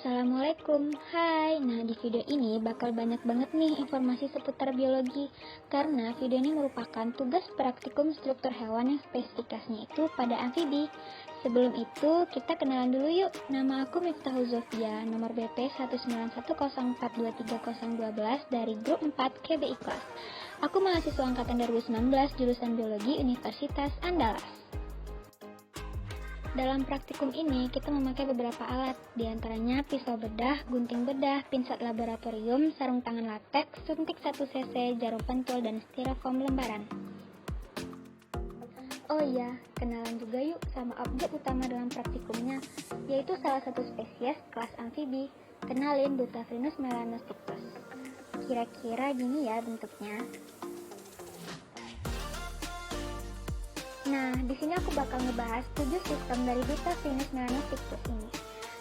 Assalamualaikum, hai. Nah, di video ini bakal banyak banget nih informasi seputar biologi, karena video ini merupakan tugas praktikum struktur hewan yang spesifikasinya itu pada amfibi. Sebelum itu, kita kenalan dulu yuk. Nama aku Miftahul Zofia, nomor BP 19104230012 dari grup 4 KBI kelas. Aku mahasiswa angkatan 2019 jurusan Biologi Universitas Andalas. Dalam praktikum ini, kita memakai beberapa alat, diantaranya pisau bedah, gunting bedah, pinsat laboratorium, sarung tangan latex, suntik 1 cc, jarum pentul, dan styrofoam lembaran. Oh iya, kenalan juga yuk sama objek utama dalam praktikumnya, yaitu salah satu spesies kelas amfibi. Kenalin Butavrinus melanostyctus. Kira-kira gini ya bentuknya. Nah, di sini aku bakal ngebahas 7 sistem dari Butavrinus melanostyctus ini.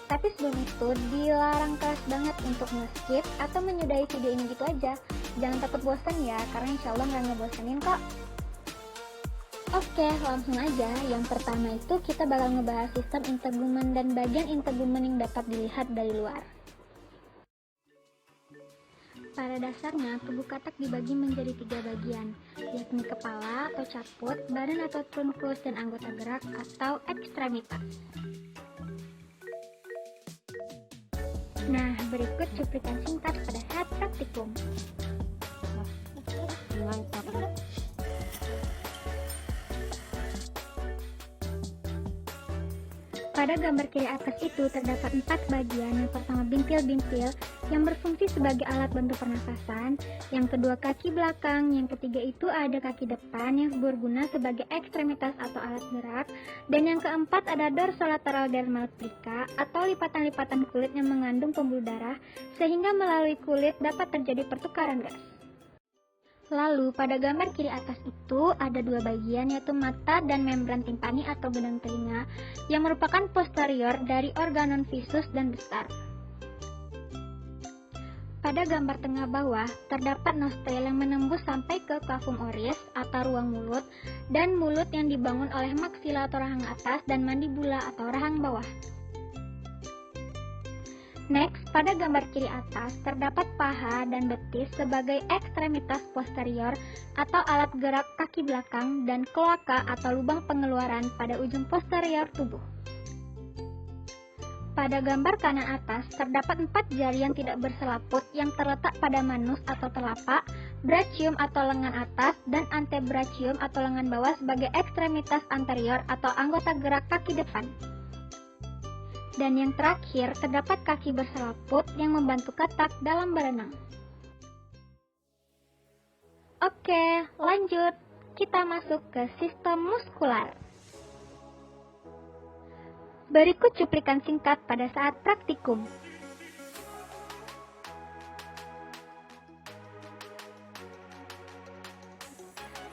Tapi sebelum itu, dilarang keras banget untuk nge-skip atau menyudahi video ini gitu aja. Jangan takut bosan ya, karena insya Allah nggak ngebosanin kok. Oke, langsung aja. Yang pertama itu kita bakal ngebahas sistem integumen dan bagian integumen yang dapat dilihat dari luar. Pada dasarnya, tubuh katak dibagi menjadi 3 bagian, yakni kepala atau caput, badan atau trunkus, dan anggota gerak atau ekstremitas. Nah, berikut cuplikan singkat pada saat praktikum. Pada gambar kiri atas itu terdapat 4 bagian. Yang pertama bintil-bintil yang berfungsi sebagai alat bantu pernafasan, yang kedua kaki belakang, yang ketiga itu ada kaki depan yang berguna sebagai ekstremitas atau alat gerak, dan yang keempat ada dorsolateral dermal plica atau lipatan-lipatan kulit yang mengandung pembuluh darah sehingga melalui kulit dapat terjadi pertukaran gas. Lalu pada gambar kiri atas itu ada 2 bagian, yaitu mata dan membran timpani atau benang telinga yang merupakan posterior dari organon visus dan besar. Pada gambar tengah bawah terdapat nostril yang menembus sampai ke cavum oris atau ruang mulut, dan mulut yang dibangun oleh maksila atau rahang atas dan mandibula atau rahang bawah. Next, pada gambar kiri atas terdapat paha dan betis sebagai ekstremitas posterior atau alat gerak kaki belakang, dan kloaka atau lubang pengeluaran pada ujung posterior tubuh. Pada gambar kanan atas terdapat 4 jari yang tidak berselaput yang terletak pada manus atau telapak, brachium atau lengan atas, dan antebrachium atau lengan bawah sebagai ekstremitas anterior atau anggota gerak kaki depan. Dan yang terakhir, terdapat kaki berselaput yang membantu katak dalam berenang. Oke, lanjut. Kita masuk ke sistem muskular. Berikut cuplikan singkat pada saat praktikum.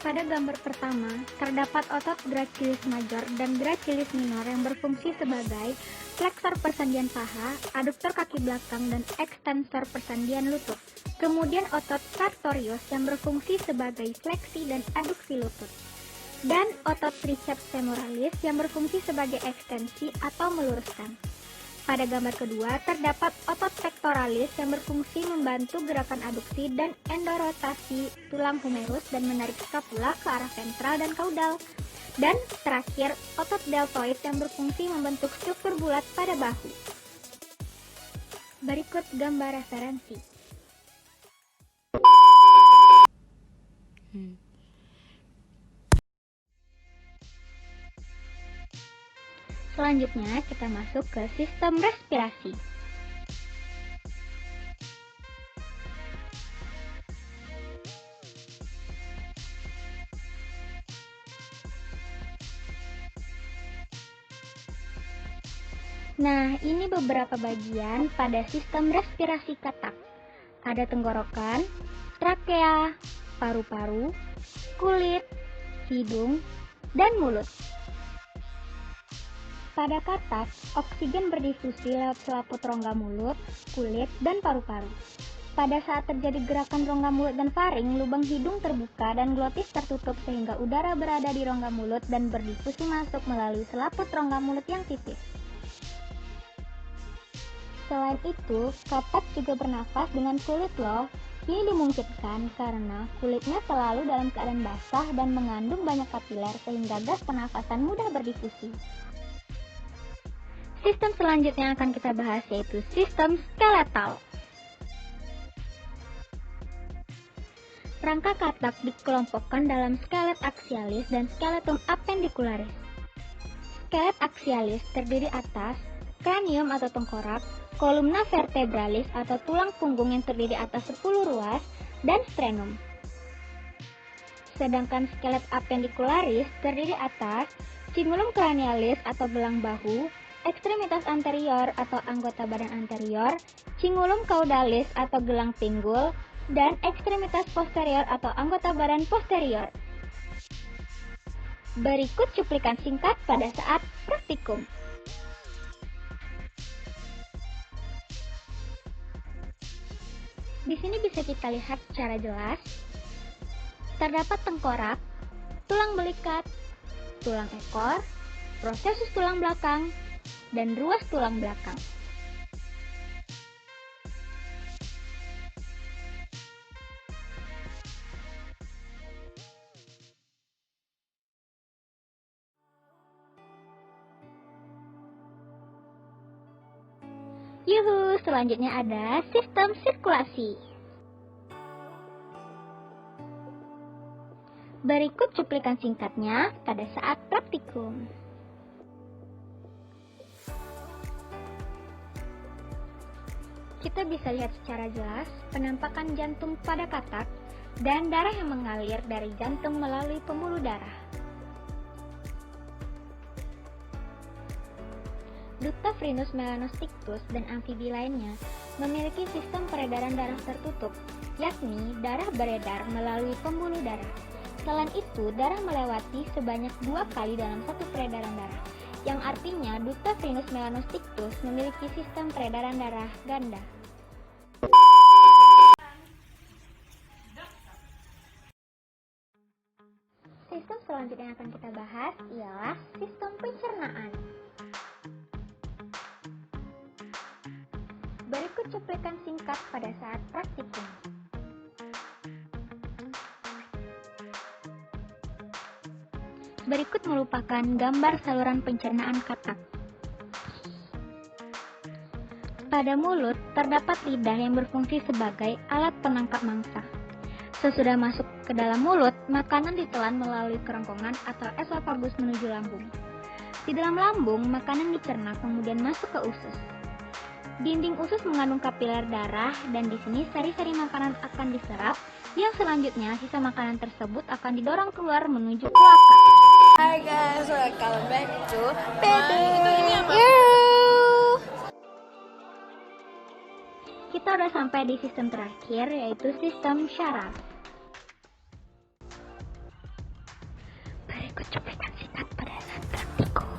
Pada gambar pertama, terdapat otot gracilis major dan gracilis minor yang berfungsi sebagai fleksor persendian paha, aduktor kaki belakang, dan ekstensor persendian lutut. Kemudian otot sartorius yang berfungsi sebagai fleksi dan aduksi lutut. Dan otot triceps femoralis yang berfungsi sebagai ekstensi atau meluruskan. Pada gambar kedua, terdapat otot pectoralis yang berfungsi membantu gerakan aduksi dan endorotasi tulang humerus dan menarik skapula ke arah ventral dan kaudal. Dan terakhir, otot deltoid yang berfungsi membentuk struktur bulat pada bahu. Berikut gambar referensi. Selanjutnya kita masuk ke sistem respirasi. Nah, ini beberapa bagian pada sistem respirasi katak. Ada tenggorokan, trakea, paru-paru, kulit, hidung, dan mulut. Pada katak, oksigen berdifusi lewat selaput rongga mulut, kulit, dan paru-paru. Pada saat terjadi gerakan rongga mulut dan faring, lubang hidung terbuka dan glotis tertutup sehingga udara berada di rongga mulut dan berdifusi masuk melalui selaput rongga mulut yang tipis. Selain itu, katak juga bernafas dengan kulit loh. Ini dimungkinkan karena kulitnya selalu dalam keadaan basah dan mengandung banyak kapiler sehingga gas pernafasan mudah berdifusi. Sistem selanjutnya yang akan kita bahas yaitu sistem skeletal. Rangka katak dikelompokkan dalam skelet aksialis dan skeletum appendicularis. Skelet aksialis terdiri atas kranium atau tengkorak, kolumna vertebralis atau tulang punggung yang terdiri atas 10 ruas, dan sternum. Sedangkan skelet appendicularis terdiri atas cingulum cranialis atau gelang bahu, ekstremitas anterior atau anggota badan anterior, cingulum caudalis atau gelang pinggul, dan ekstremitas posterior atau anggota badan posterior. Berikut cuplikan singkat pada saat praktikum. Di sini bisa kita lihat secara jelas, terdapat tengkorak, tulang belikat, tulang ekor, prosesus tulang belakang, dan ruas tulang belakang. Yuhu, selanjutnya ada sistem sirkulasi. Berikut cuplikan singkatnya pada saat praktikum. Kita bisa lihat secara jelas penampakan jantung pada katak dan darah yang mengalir dari jantung melalui pembuluh darah. Ducta Frenus Melanostictus dan amfibi lainnya memiliki sistem peredaran darah tertutup, yakni darah beredar melalui pembuluh darah. Selain itu, darah melewati sebanyak 2 kali dalam satu peredaran darah, yang artinya Ducta Frenus Melanostictus memiliki sistem peredaran darah ganda. Sistem selanjutnya yang akan kita bahas ialah sistem pencernaan. Berikut cuplikan singkat pada saat praktikum. Berikut merupakan gambar saluran pencernaan katak. Pada mulut terdapat lidah yang berfungsi sebagai alat penangkap mangsa. Sesudah masuk ke dalam mulut, makanan ditelan melalui kerongkongan atau esofagus menuju lambung. Di dalam lambung, makanan dicerna kemudian masuk ke usus. Dinding usus mengandung kapiler darah dan di sini sari-sari makanan akan diserap, yang selanjutnya sisa makanan tersebut akan didorong keluar menuju kloaka. Hai guys, welcome back to Kita udah sampai di sistem terakhir yaitu sistem syaraf. Berikut cuplikan singkat pada saat praktikum.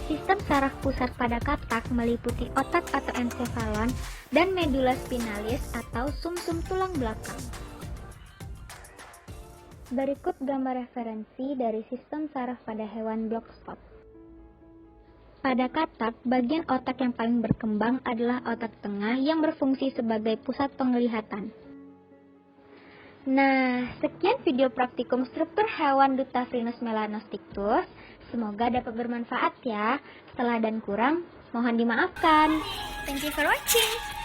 Sistem saraf pusat pada katak meliputi otak atau encefalon dan medula spinalis atau sumsum tulang belakang. Berikut gambar referensi dari sistem saraf pada hewan block spot. Pada katak, bagian otak yang paling berkembang adalah otak tengah yang berfungsi sebagai pusat penglihatan. Nah, sekian video praktikum struktur hewan Ducta Frenus Melanostictus. Semoga dapat bermanfaat ya. Salah dan kurang, mohon dimaafkan. Thank you for watching.